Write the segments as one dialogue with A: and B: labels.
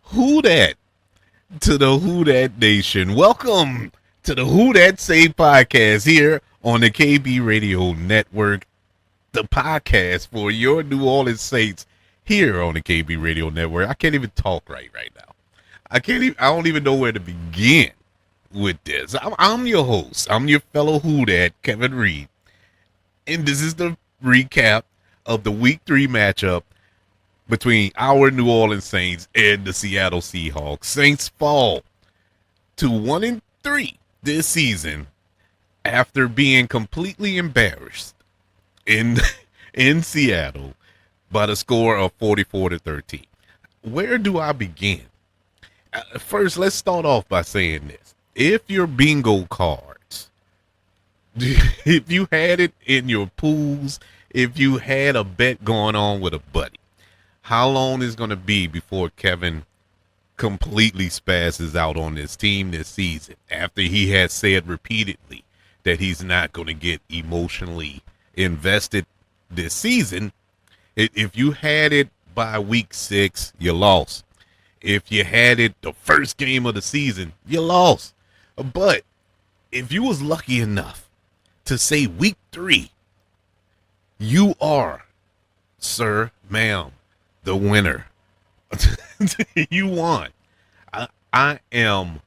A: Who dat to the Who Dat Nation? Welcome to the Who Dat Say podcast here on the KB Radio Network, the podcast for your New Orleans Saints here on the KB Radio Network. I can't even talk right now. I don't even know where to begin with this. I'm your host. I'm your fellow Who Dat, Kevin Reed, and this is the recap of the Week 3 matchup between our New Orleans Saints and the Seattle Seahawks. Saints fall to 1-3 this season after being completely embarrassed in in Seattle by the score of 44-13. Where do I begin? First, let's start off by saying this. If your bingo cards, if you had it in your pools, if you had a bet going on with a buddy, how long is going to be before Kevin completely spazzes out on this team this season after he has said repeatedly that he's not going to get emotionally invested this season? If you had it by week 6, you lost. If you had it the first game of the season, you lost. But if you was lucky enough to say week 3, you are, sir, ma'am, the winner. You won. I am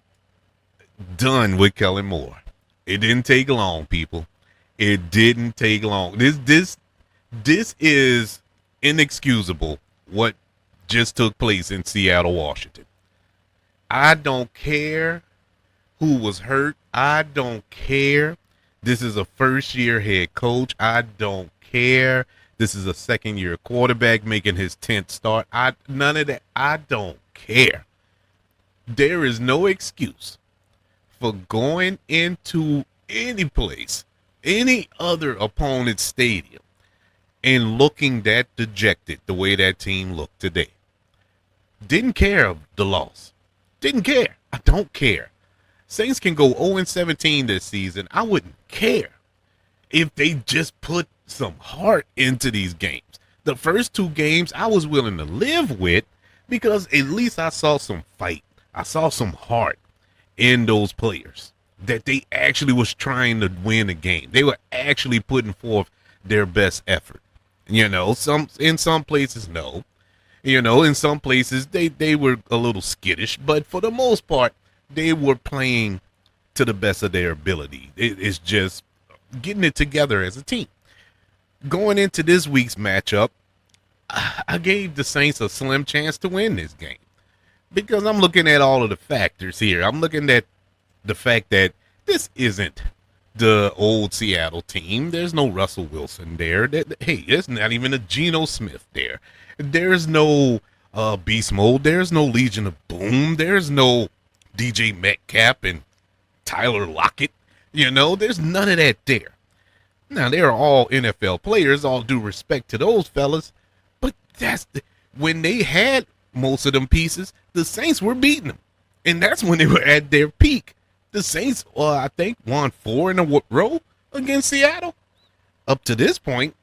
A: done with Kellen Moore. It didn't take long, people. It didn't take long. This is inexcusable what just took place in Seattle, Washington. I don't care who was hurt. I don't care. This is a first-year head coach. I don't care. This is a second-year quarterback making his 10th start. None of that. I don't care. There is no excuse for going into any place, any other opponent's stadium, and looking that dejected the way that team looked today. Didn't care of the loss. Didn't care. I don't care. Saints can go 0-17 this season. I wouldn't care if they just put some heart into these games. The first 2 games I was willing to live with because at least I saw some fight. I saw some heart in those players that they actually was trying to win a game. They were actually putting forth their best effort. You know, in some places, no. You know, in some places they were a little skittish, but for the most part, they were playing to the best of their ability. It's just getting it together as a team. Going into this week's matchup, I gave the Saints a slim chance to win this game because I'm looking at all of the factors here. I'm looking at the fact that this isn't the old Seattle team. There's no Russell Wilson there. Hey, there's not even a Geno Smith there. There's no Beast Mode. There's no Legion of Boom. There's no DJ Metcalf and Tyler Lockett. You know, there's none of that there. Now, they're all NFL players, all due respect to those fellas, but when they had most of them pieces, the Saints were beating them, and that's when they were at their peak. The Saints, I think, won 4 in a row against Seattle. Up to this point,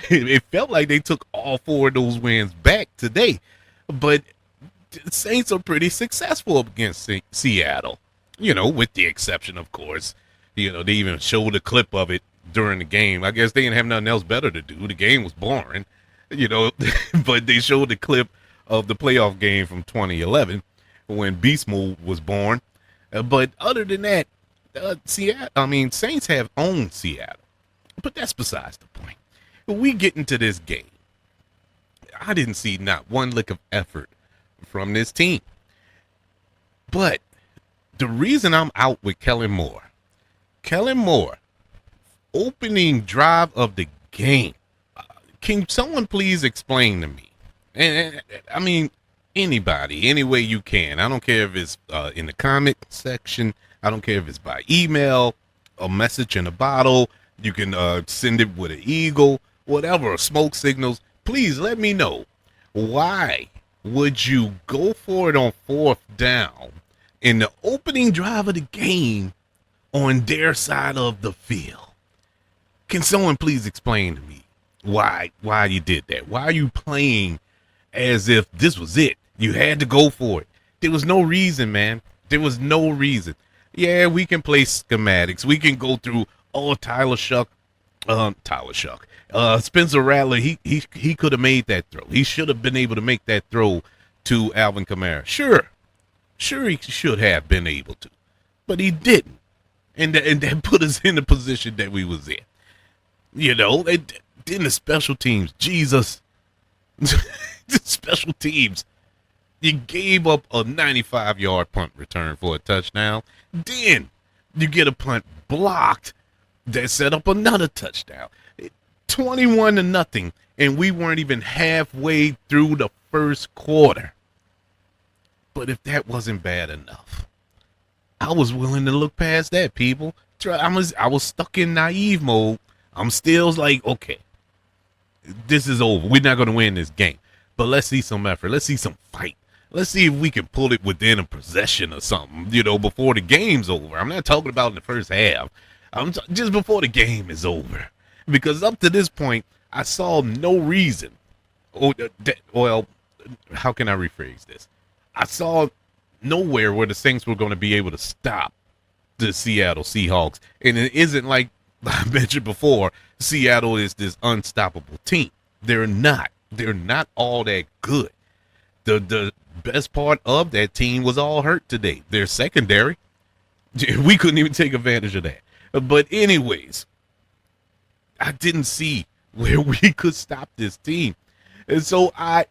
A: it felt like they took all 4 of those wins back today, but the Saints are pretty successful against Seattle, you know, with the exception, of course. You know, they even showed a clip of it during the game. I guess they didn't have nothing else better to do. The game was boring, you know, but they showed the clip of the playoff game from 2011 when Beast Mode was born. But other than that, Saints have owned Seattle. But that's besides the point. When we get into this game, I didn't see not one lick of effort from this team. But the reason I'm out with Kellen Moore, opening drive of the game. Can someone please explain to me? And I mean, anybody, any way you can. I don't care if it's in the comment section. I don't care if it's by email, a message in a bottle. You can send it with an eagle, whatever, smoke signals. Please let me know. Why would you go for it on 4th down in the opening drive of the game on their side of the field? Can someone please explain to me why you did that. Why are you playing as if this was it? You had to go for it. There was no reason, man. There was no reason. Yeah, we can play schematics. We can go through, Tyler Shuck. Spencer Rattler, he could have made that throw. He should have been able to make that throw to Alvin Kamara. Sure, he should have been able to, but he didn't, and that put us in the position that we was in. You know, then the special teams, Jesus, the special teams. You gave up a 95-yard punt return for a touchdown. Then you get a punt blocked that set up another touchdown. 21-0, and we weren't even halfway through the first quarter. But if that wasn't bad enough, I was willing to look past that, people. I was stuck in naive mode. I'm still like, okay, this is over. We're not going to win this game. But let's see some effort. Let's see some fight. Let's see if we can pull it within a possession or something, before the game's over. I'm not talking about in the first half. Just before the game is over. Because up to this point, I saw no reason. Well, how can I rephrase this? I saw nowhere where the Saints were going to be able to stop the Seattle Seahawks. And it isn't like I mentioned before, Seattle is this unstoppable team. They're not. They're not all that good. The best part of that team was all hurt today. Their secondary. We couldn't even take advantage of that. But anyways, I didn't see where we could stop this team. And so I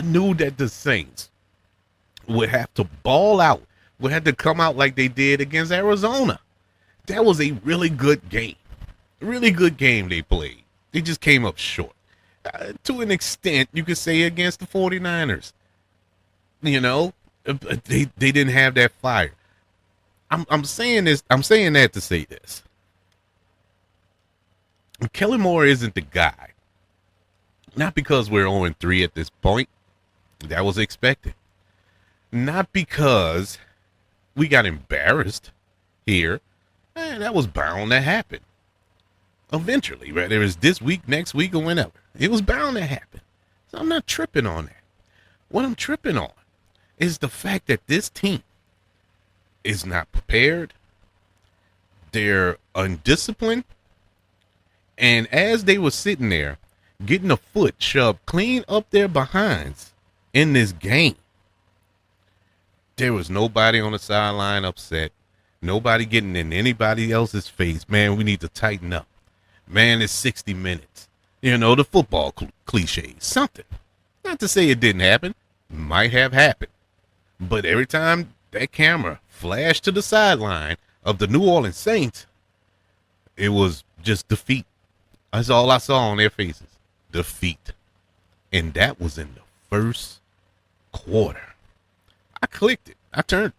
A: knew that the Saints would have to ball out, would have to come out like they did against Arizona. That was a really good game. Really good game they played. They just came up short. To an extent, you could say against the 49ers. They didn't have that fire. I'm saying this. I'm saying that to say this. Kellen Moore isn't the guy. Not because we're 0-3 at this point. That was expected. Not because we got embarrassed here. That was bound to happen. Eventually, whether it's this week, next week, or whenever. It was bound to happen. So I'm not tripping on that. What I'm tripping on is the fact that this team is not prepared. They're undisciplined. And as they were sitting there, getting a foot shoved clean up their behinds in this game, there was nobody on the sideline upset. Nobody getting in anybody else's face. Man, we need to tighten up. Man, it's 60 minutes. The football cliches. Something. Not to say it didn't happen. Might have happened. But every time that camera flashed to the sideline of the New Orleans Saints, it was just defeat. That's all I saw on their faces. Defeat. And that was in the first quarter. I clicked it. I turned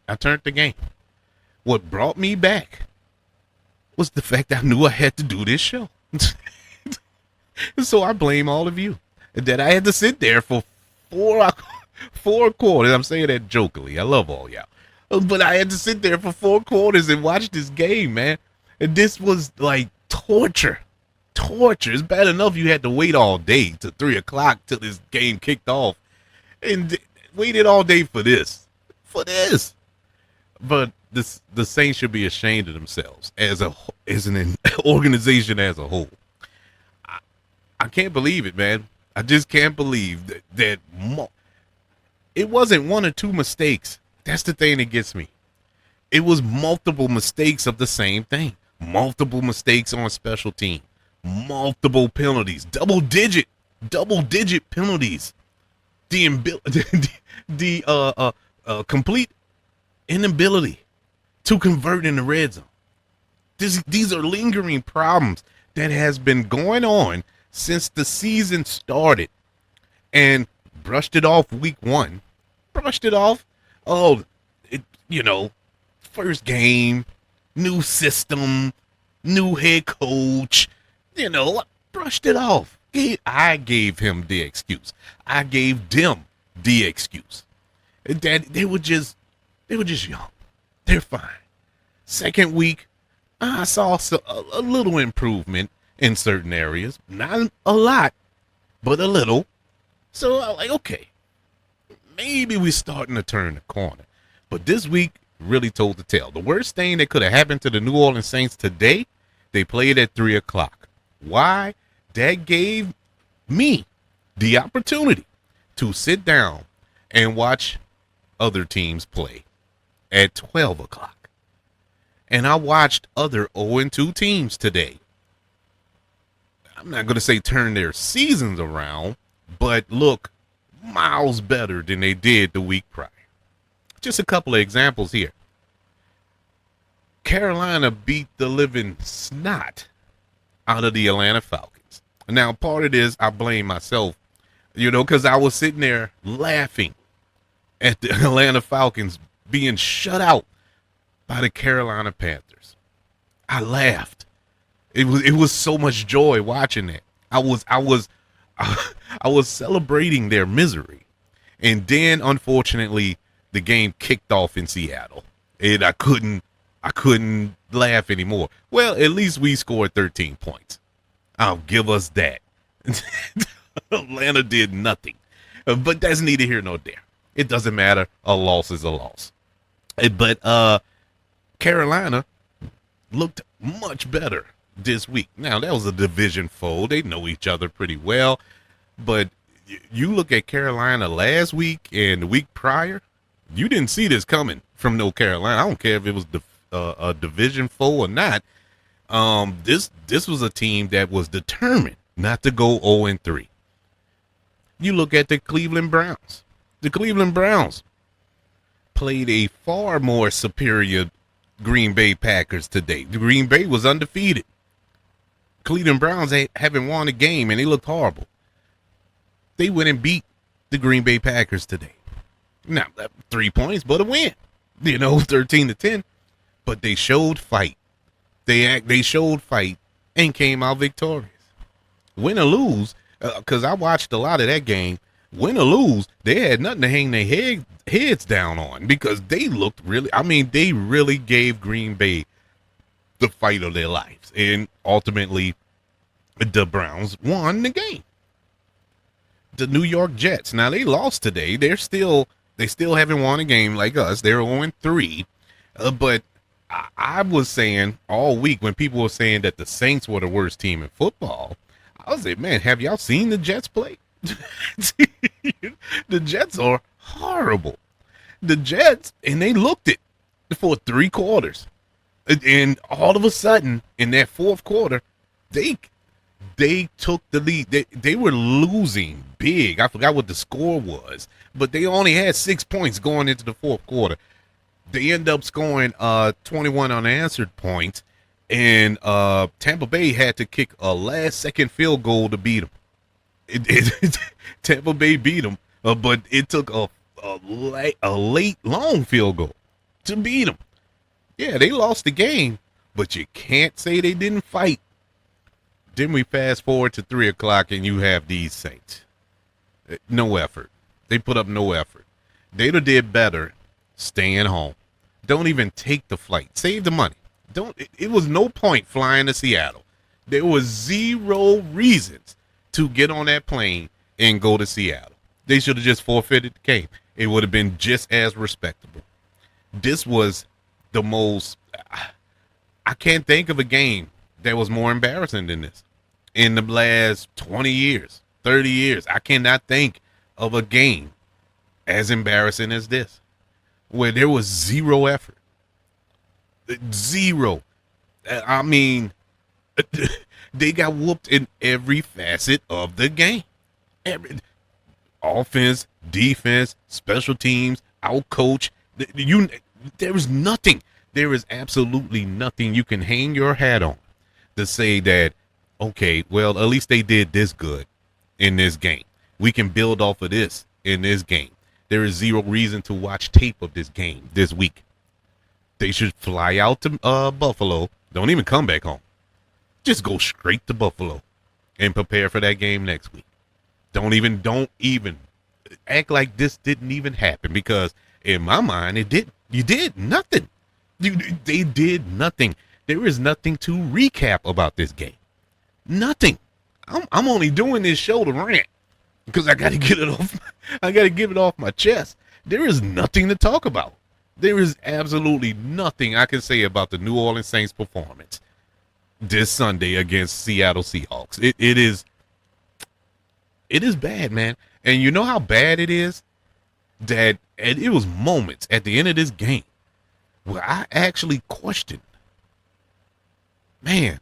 A: the game. What brought me back was the fact I knew I had to do this show. So I blame all of you that I had to sit there for four quarters. I'm saying that jokingly. I love all y'all. But I had to sit there for 4 quarters and watch this game, man. And this was like torture. Torture. It's bad enough you had to wait all day till 3 o'clock till this game kicked off. And waited all day for this. But the Saints should be ashamed of themselves as an organization as a whole. I can't believe it, man. I just can't believe that it wasn't 1 or 2 mistakes. That's the thing that gets me. It was multiple mistakes of the same thing. Multiple mistakes on special team. Multiple penalties. Double digit penalties. The complete inability to convert in the red zone. These are lingering problems that has been going on since the season started, and brushed it off week 1. Brushed it off. First game, new system, new head coach. Brushed it off. I gave him the excuse. I gave them the excuse. That they were just young. They're fine. Second week, I saw a little improvement. in certain areas. Not a lot, but a little. So I'm like, okay, maybe we're starting to turn the corner. But this week really told the tale. The worst thing that could have happened to the New Orleans Saints today, they played at 3 o'clock. Why? That gave me the opportunity to sit down and watch other teams play at 12 o'clock. And I watched other 0-2 teams today. I'm not going to say turn their seasons around, but look miles better than they did the week prior. Just a couple of examples here. Carolina beat the living snot out of the Atlanta Falcons. Now, part of this, I blame myself, because I was sitting there laughing at the Atlanta Falcons being shut out by the Carolina Panthers. I laughed. It was so much joy watching that. I was celebrating their misery. And then, unfortunately, the game kicked off in Seattle. And I couldn't laugh anymore. Well, at least we scored 13 points. I'll give us that. Atlanta did nothing. But that's neither here nor there. It doesn't matter. A loss is a loss. But Carolina looked much better this week. Now, that was a division foe. They know each other pretty well. But you look at Carolina last week and the week prior, you didn't see this coming from no Carolina. I don't care if it was a division foe or not. This was a team that was determined not to go 0-3. You look at the Cleveland Browns. The Cleveland Browns played a far more superior Green Bay Packers today. The Green Bay was undefeated. Cleveland Browns haven't won a game, and they looked horrible. They went and beat the Green Bay Packers today. Now, 3 points, but a win. 13-10. But they showed fight. They showed fight and came out victorious. Win or lose, because I watched a lot of that game. Win or lose, they had nothing to hang their heads down on because they looked they really gave Green Bay the fight of their lives. And ultimately, the Browns won the game. The New York Jets, now they lost today. They still haven't won a game like us. They're 0-3. But I was saying all week when people were saying that the Saints were the worst team in football, I was like, man, have y'all seen the Jets play? The Jets are horrible. The Jets, and they looked it for 3 quarters. And all of a sudden, in that fourth quarter, they took the lead. They were losing big. I forgot what the score was, but they only had 6 points going into the fourth quarter. They end up scoring 21 unanswered points, and Tampa Bay had to kick a last-second field goal to beat them. Tampa Bay beat them, but it took a late long field goal to beat them. Yeah, they lost the game, but you can't say they didn't fight. Then we fast forward to 3 o'clock, and you have these Saints. No effort. They put up no effort. They'd have did better staying home. Don't even take the flight. Save the money. It was no point flying to Seattle. There was 0 reasons to get on that plane and go to Seattle. They should have just forfeited the game. It would have been just as respectable. This was the most, I can't think of a game that was more embarrassing than this. In the last 20 years, 30 years, I cannot think of a game as embarrassing as this, where there was 0 effort. 0. I mean, they got whooped in every facet of the game. Every offense, defense, special teams, out-coach. There is nothing. There is absolutely nothing you can hang your hat on to say that, okay, well, at least they did this good in this game. We can build off of this in this game. There is 0 reason to watch tape of this game this week. They should fly out to Buffalo. Don't even come back home. Just go straight to Buffalo and prepare for that game next week. Don't even act like this didn't even happen, because in my mind, it did. You did nothing. They did nothing. There is nothing to recap about this game. Nothing. I'm only doing this show to rant because I got to get it off. I got to get it off my chest. There is nothing to talk about. There is absolutely nothing I can say about the New Orleans Saints performance this Sunday against Seattle Seahawks. It is bad, man. And you know how bad it is that and it was moments at the end of this game where I actually questioned, man,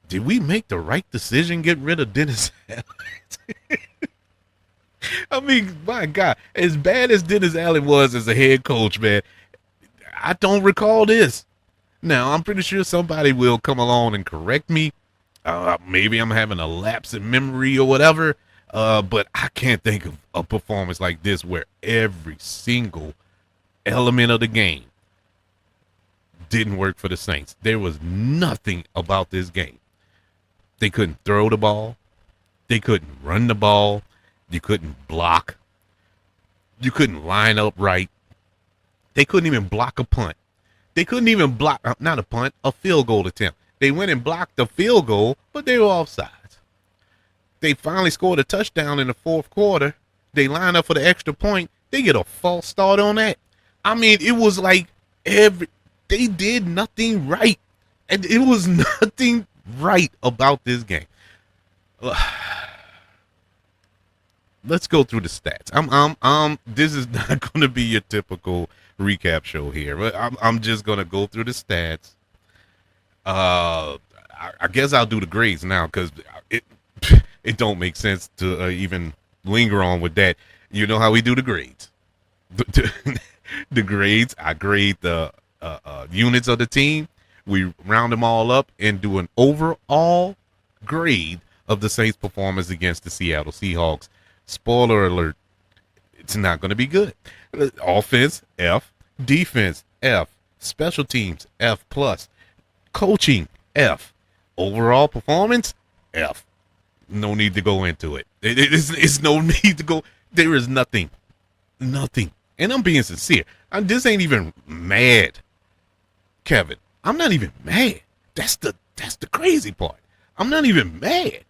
A: did we make the right decision getting rid of Dennis Allen? I mean, my God, as bad as Dennis Allen was as a head coach, man, I don't recall this. Now, I'm pretty sure somebody will come along and correct me. Maybe I'm having a lapse in memory or whatever. But I can't think of a performance like this where every single element of the game didn't work for the Saints. There was nothing about this game. They couldn't throw the ball. They couldn't run the ball. You couldn't block. You couldn't line up right. They couldn't even block a punt. They couldn't even block, not a punt, a field goal attempt. They went and blocked the field goal, but they were offsides. They finally scored a touchdown in the fourth quarter. They line up for the extra point. They get a false start on that. I mean, it was like they did nothing right. And it was nothing right about this game. Let's go through the stats. This is not going to be your typical recap show here, but I'm just going to go through the stats. I guess I'll do the grades now because it don't make sense to even linger on with that. You know how we do the grades. The grades, I grade the units of the team. We round them all up and do an overall grade of the Saints' performance against the Seattle Seahawks. Spoiler alert, it's not going to be good. Offense, F. Defense, F. Special teams, F+. Coaching, F. Overall performance, F. No need to go into it. It's no need to go. There is nothing. And I'm being sincere. This ain't even mad, Kevin. I'm not even mad. That's the crazy part. I'm not even mad.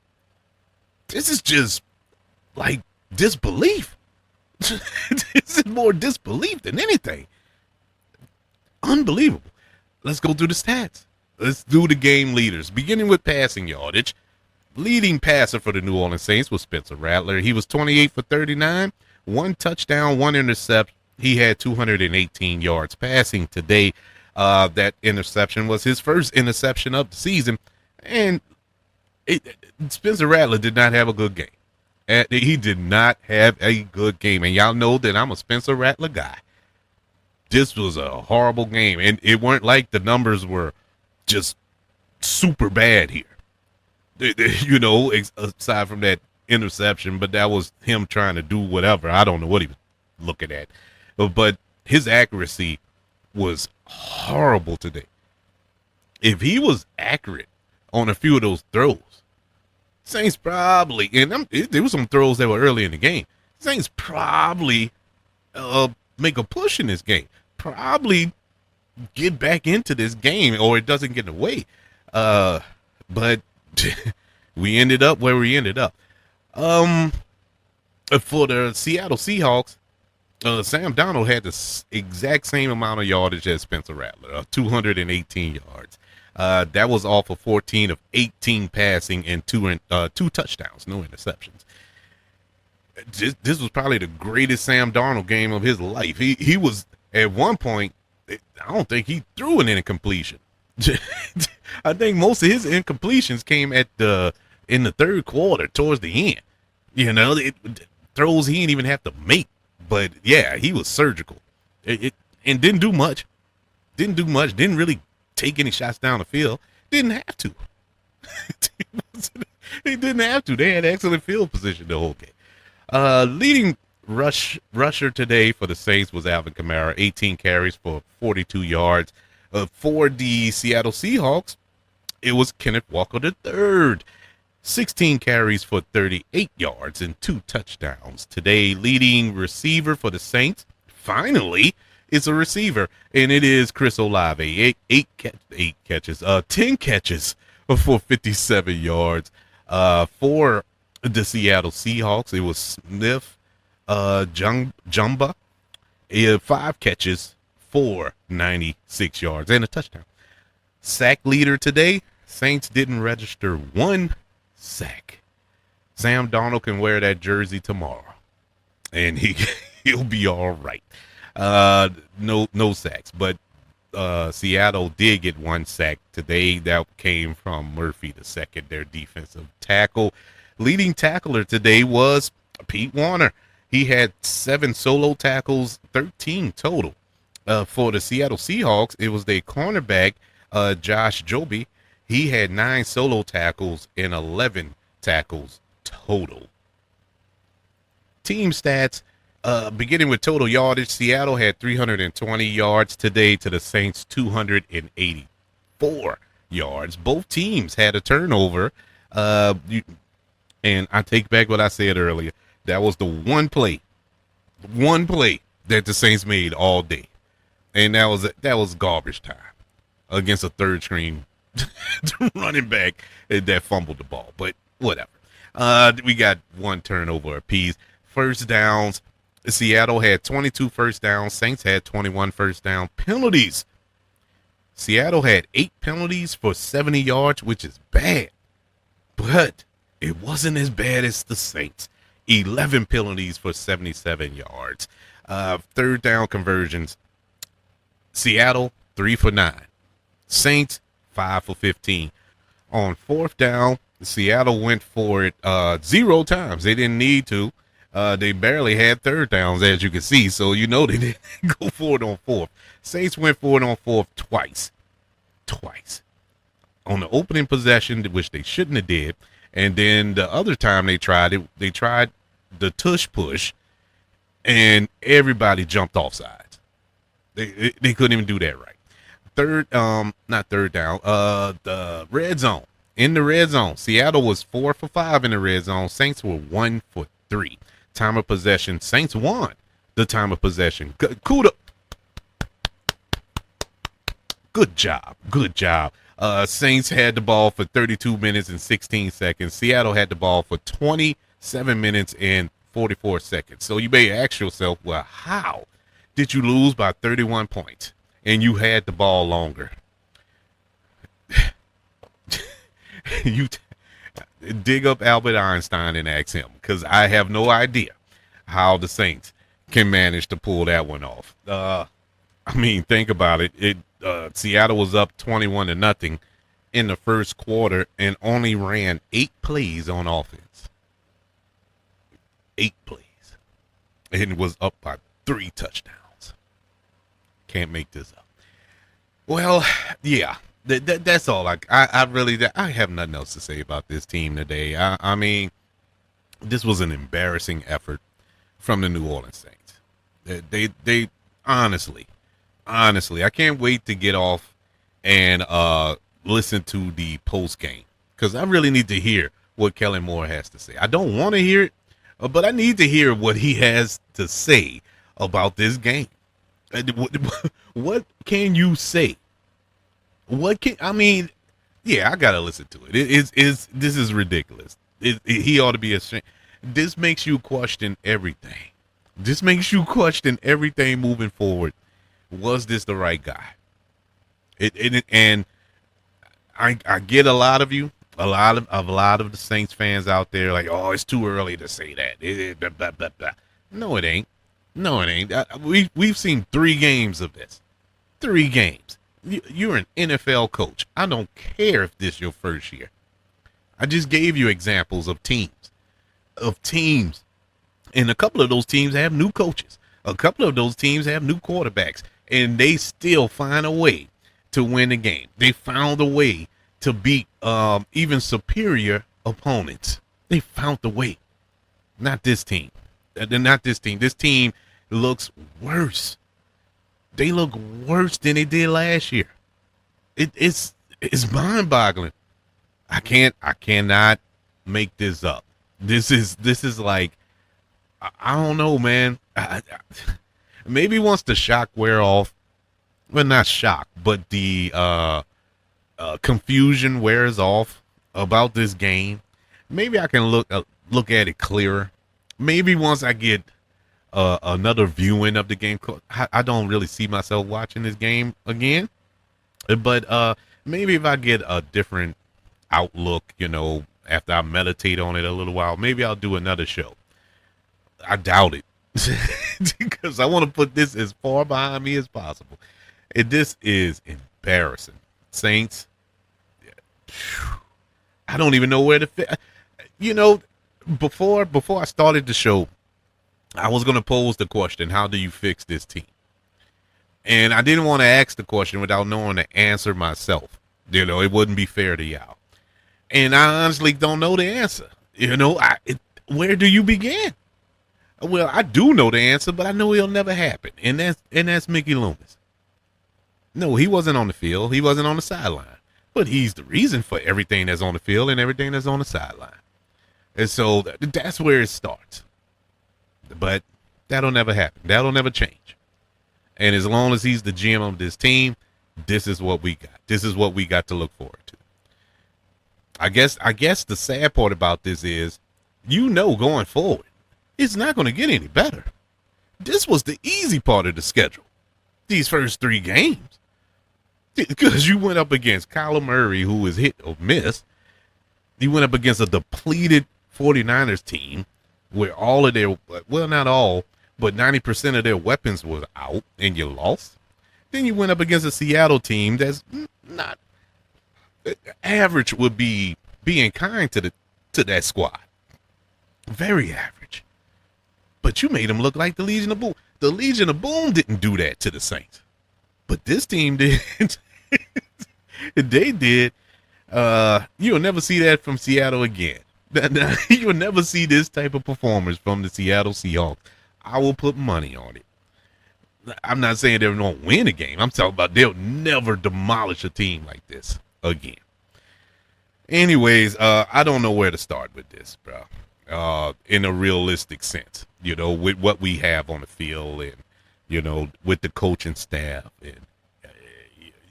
A: This is just like disbelief. This is more disbelief than anything. Unbelievable. Let's go through the stats. Let's do the game leaders. Beginning with passing yardage. Leading passer for the New Orleans Saints was Spencer Rattler. He was 28 for 39, 1 touchdown, 1 interception. He had 218 yards passing today. That interception was his first interception of the season. And Spencer Rattler did not have a good game. He did not have a good game. And y'all know that I'm a Spencer Rattler guy. This was a horrible game. And it weren't like the numbers were just super bad here. You know, aside from that interception, but that was him trying to do whatever. I don't know what he was looking at. But his accuracy was horrible today. If he was accurate on a few of those throws, Saints probably, and there was some throws that were early in the game, Saints probably make a push in this game. Probably get back into this game or it doesn't get away. But we ended up where we ended up. For the Seattle Seahawks, Sam Darnold had the exact same amount of yardage as Spencer Rattler, 218 yards. That was off of 14 of 18 passing and two touchdowns, no interceptions. This was probably the greatest Sam Darnold game of his life. He was at one point, I don't think he threw an incompletion. I think most of his incompletions came in the third quarter towards the end. You know, throws he didn't even have to make. But yeah, he was surgical. And didn't do much. Didn't really take any shots down the field. Didn't have to. He didn't have to. They had excellent field position the whole game. Leading rusher today for the Saints was Alvin Kamara, 18 carries for 42 yards. For the Seattle Seahawks, it was Kenneth Walker III, 16 carries for 38 yards and 2 touchdowns. Today, leading receiver for the Saints, finally, is a receiver, and it is Chris Olave, 10 catches for 57 yards. For the Seattle Seahawks, it was Smith Jumba. He had 5 catches for 96 yards and a touchdown. Sack leader today, Saints didn't register 1 sack. Sam Darnold can wear that jersey tomorrow, and he'll be all right. No sacks, but Seattle did get 1 sack today. That came from Murphy II, their defensive tackle. Leading tackler today was Pete Warner. He had 7 solo tackles, 13 total. For the Seattle Seahawks, it was their cornerback, Josh Joby. He had 9 solo tackles and 11 tackles total. Team stats, beginning with total yardage, Seattle had 320 yards today to the Saints 284 yards. Both teams had a turnover. And I take back what I said earlier. That was the one play that the Saints made all day. And that was garbage time against a third string running back that fumbled the ball. But whatever. We got 1 turnover apiece. First downs, Seattle had 22 first downs. Saints had 21 first down. Penalties, Seattle had 8 penalties for 70 yards, which is bad. But it wasn't as bad as the Saints. 11 penalties for 77 yards. Third down conversions, Seattle 3 for 9. Saints 5 for 15. On fourth down, Seattle went for it 0 times. They didn't need to. They barely had third downs, as you can see, so you know they didn't go for it on fourth. Saints went for it on fourth twice. On the opening possession, which they shouldn't have did, and then the other time they tried it, they tried the tush push, and everybody jumped off sides. They couldn't even do that right. Not third down, the red zone. In the red zone, Seattle was 4 for 5 in the red zone. Saints were 1 for 3. Time of possession, Saints won the time of possession. Kuda. Good job. Saints had the ball for 32 minutes and 16 seconds. Seattle had the ball for 27 minutes and 44 seconds. So you may ask yourself, well, how did you lose by 31 points and you had the ball longer? You dig up Albert Einstein and ask him, because I have no idea how the Saints can manage to pull that one off. Think about it. Seattle was up 21-0 in the first quarter and only ran 8 plays on offense. 8 plays. And was up by 3 touchdowns. Can't make this up. Well, yeah. That's all. I have nothing else to say about this team today. I mean, this was an embarrassing effort from the New Orleans Saints. They honestly, I can't wait to get off and listen to the post game, because I really need to hear what Kellen Moore has to say. I don't want to hear it, but I need to hear what he has to say about this game. What can you say? I gotta listen to it. This is ridiculous. He ought to be ashamed. This makes you question everything. This makes you question everything moving forward. Was this the right guy? And I get a lot of you, a lot of the Saints fans out there like, oh, it's too early to say that. Blah, blah, blah. No, it ain't. We've seen 3 games of this. 3 games. You're an NFL coach. I don't care if this is your first year. I just gave you examples of teams. And a couple of those teams have new coaches. A couple of those teams have new quarterbacks. And they still find a way to win the game. They found a way to beat even superior opponents. They found the way. Not this team. This team looks worse. They look worse than they did last year. It's mind-boggling. I cannot make this up. This is like, I don't know, man. Maybe once the shock wear off, well, not shock, but the confusion wears off about this game, maybe I can look at it clearer. Maybe once I get another viewing of the game, I don't really see myself watching this game again. But maybe if I get a different outlook, after I meditate on it a little while, maybe I'll do another show. I doubt it because I want to put this as far behind me as possible. And this is embarrassing. Saints, I don't even know where to fit. Before I started the show, I was going to pose the question, how do you fix this team? And I didn't want to ask the question without knowing the answer myself. It wouldn't be fair to y'all. And I honestly don't know the answer. Where do you begin? Well, I do know the answer, but I know it'll never happen. And that's Mickey Loomis. No, he wasn't on the field. He wasn't on the sideline. But he's the reason for everything that's on the field and everything that's on the sideline. And so that's where it starts. But that'll never happen. That'll never change. And as long as he's the GM of this team, this is what we got. This is what we got to look forward to. I guess the sad part about this is, going forward, it's not going to get any better. This was the easy part of the schedule. These first 3 games. Because you went up against Kyler Murray, who was hit or miss. You went up against a depleted 49ers team where all of their, well, not all, but 90% of their weapons was out, and you lost. Then you went up against a Seattle team that's not average, would be being kind to that squad. Very average. But you made them look like the Legion of Boom. The Legion of Boom didn't do that to the Saints. But this team did. They did. You'll never see that from Seattle again. You'll never see this type of performance from the Seattle Seahawks. I will put money on it. I'm not saying they're going to win a game. I'm talking about they'll never demolish a team like this again. Anyways, I don't know where to start with this, bro. In a realistic sense, with what we have on the field and, with the coaching staff. And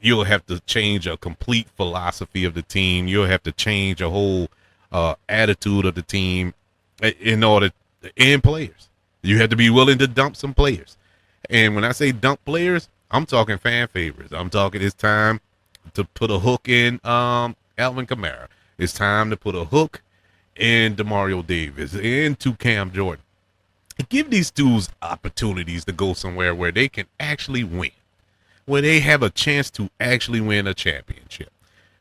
A: you'll have to change a complete philosophy of the team. You'll have to change a whole attitude of the team in order to end players. You have to be willing to dump some players. And when I say dump players, I'm talking fan favorites. I'm talking it's time to put a hook in Alvin Kamara. It's time to put a hook in Demario Davis, into Cam Jordan. Give these dudes opportunities to go somewhere where they can actually win, where they have a chance to actually win a championship.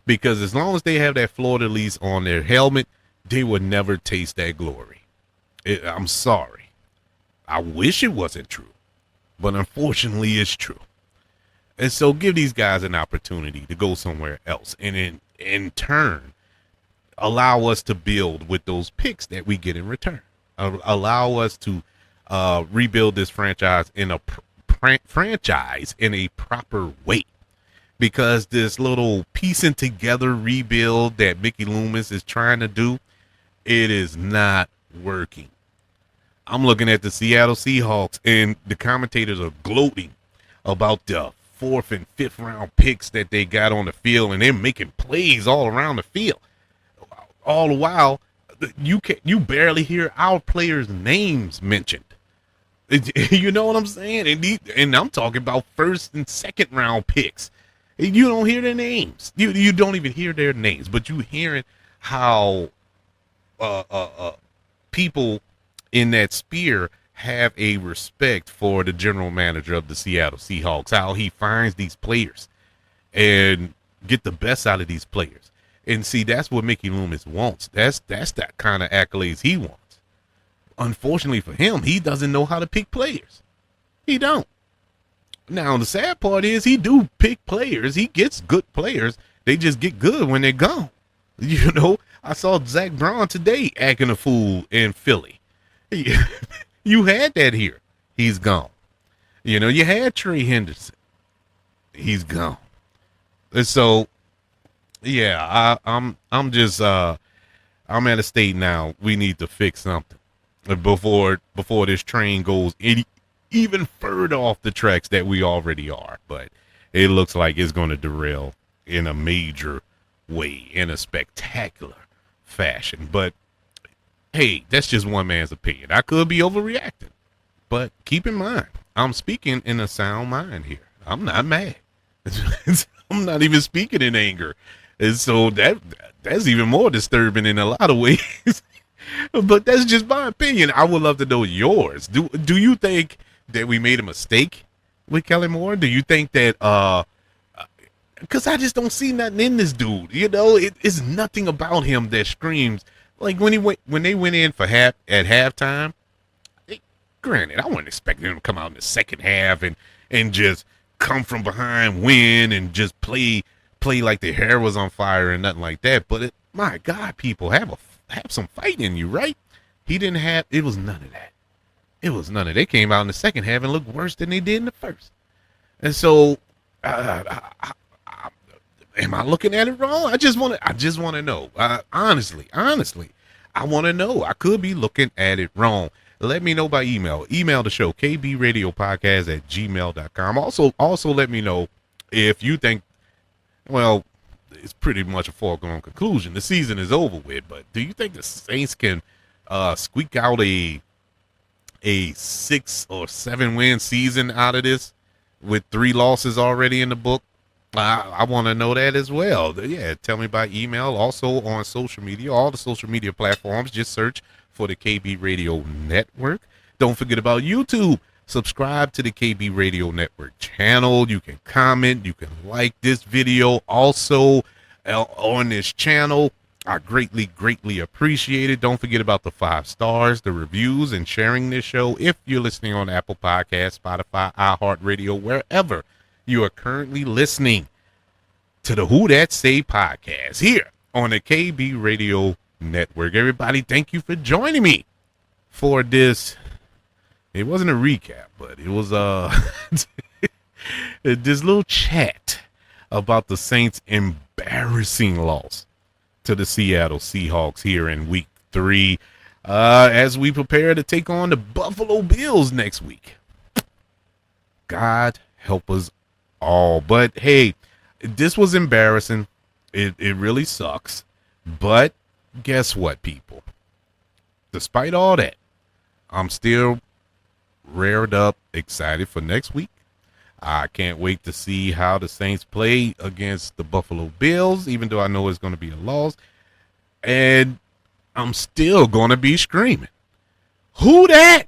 A: Because as long as they have that fleur-de-lis on their helmet, they will never taste that glory. I'm sorry. I wish it wasn't true, but unfortunately it's true. And so give these guys an opportunity to go somewhere else, and in turn, allow us to build with those picks that we get in return. Allow us to rebuild this franchise in a proper way. Because this little piecing together rebuild that Mickey Loomis is trying to do, it is not working. I'm looking at the Seattle Seahawks, and the commentators are gloating about the 4th and 5th round picks that they got on the field, and they're making plays all around the field. All the while, you barely hear our players' names mentioned. You know what I'm saying? And I'm talking about 1st and 2nd round picks. You don't hear their names. You don't even hear their names, but you hearing how people in that sphere have a respect for the general manager of the Seattle Seahawks, how he finds these players and get the best out of these players. And see, that's what Mickey Loomis wants. That's that kind of accolades he wants. Unfortunately for him, he doesn't know how to pick players. He don't. Now, the sad part is he do pick players. He gets good players. They just get good when they're gone. I saw Zach Brown today acting a fool in Philly. You had that here. He's gone. You had Trey Henderson. He's gone. And so, yeah, I'm just I'm at a state now. We need to fix something before this train goes even further off the tracks that we already are. But it looks like it's going to derail in a major way, in a spectacular fashion. But hey, that's just one man's opinion. I could be overreacting, but keep in mind, I'm speaking in a sound mind here. I'm not mad. I'm not even speaking in anger. And so that's even more disturbing in a lot of ways. But that's just my opinion. I would love to know yours. Do you think that we made a mistake with Kellen Moore? Do you think that because I just don't see nothing in this dude. You know, it's nothing about him that screams. Like when they went in for at halftime. Granted, I wasn't expecting him to come out in the second half and just come from behind, win, and just play like their hair was on fire and nothing like that. But my God, people, have some fight in you, right? He didn't have. It was none of that. It was none of. They came out in the second half and looked worse than they did in the first. And so, am I looking at it wrong? I just want to know. Honestly, I want to know. I could be looking at it wrong. Let me know by email. Email the show, kbradiopodcast@gmail.com. Also let me know if you think, well, it's pretty much a foregone conclusion. The season is over with, but do you think the Saints can squeak out a 6 or 7 win season out of this with 3 losses already in the book? I want to know that as well. Yeah, tell me by email. Also on social media, all the social media platforms. Just search for the KB Radio Network. Don't forget about YouTube. Subscribe to the KB Radio Network channel. You can comment. You can like this video also on this channel. I greatly appreciate it. Don't forget about the 5 stars, the reviews, and sharing this show if you're listening on Apple Podcasts, Spotify, iHeartRadio, wherever you are currently listening to the Who That Say podcast here on the KB Radio Network. Everybody, thank you for joining me for this. It wasn't a recap, but it was this little chat about the Saints' embarrassing loss to the Seattle Seahawks here in week 3 as we prepare to take on the Buffalo Bills next week. God help us all. But hey, this was embarrassing. It really sucks. But guess what, people? Despite all that, I'm still reared up, excited for next week. I can't wait to see how the Saints play against the Buffalo Bills, even though I know it's going to be a loss. And I'm still going to be screaming, "Who that?"